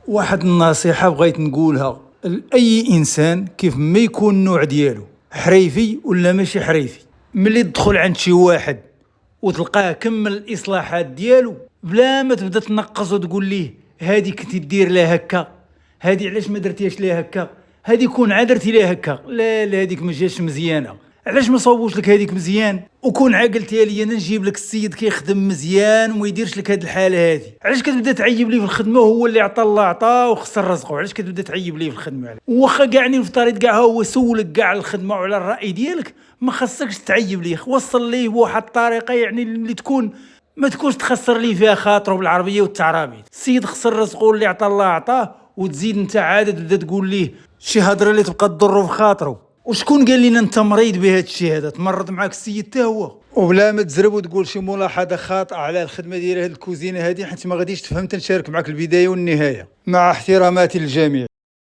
واحد النصيحة بغيت نقولها لأي إنسان كيف ما يكون النوع ديالو، حريفي ولا ماشي حريفي. ملي تدخل عند شي واحد وتلقاه كمل الإصلاحات ديالو بلا ما تبدا تنقص وتقول ليه هادي كنتي دير لها هكا، هادي علاش ما درتيهاش ليها هكا، هادي كون عادرتي ليها هكا، لا لا هاديك ما جاتش مزيانة، علاش ما صوبوش لك هاديك مزيان؟ وكون عاقلتيها لي انا نجيب لك السيد كيخدم مزيان وما يديرش لك هاد الحاله هادي، علاش كتبدا تعيب لي في الخدمه وهو اللي عطى الله عطاه وخسر رزقه، علاش كتبدا تعيب لي في الخدمه؟ واخا كاع نفترض كاع هو سولك كاع الخدمه وعلى الراي ديالك، ما خصكش تعيب ليه، وصل ليه بواحد الطريقه يعني اللي تكون ما تكونش تخسر ليه فيها خاطره بالعربيه والتعرابيط. السيد خسر رزقه اللي عطى الله عطاه وتزيد انت عاد تبدا تقول ليه شي هضره اللي تبقى تضره في خاطره. وشكون قال لنا انت مريض بهذا الشيء هذا؟ تمرض معاك السيد تا هو. وبلا ما تزرب وتقول شي ملاحظه خاطئه على الخدمه ديال هذه الكوزينه هذه، حيت ما غاديش تفهم تنشارك معاك البدايه والنهايه، مع احتراماتي للجميع.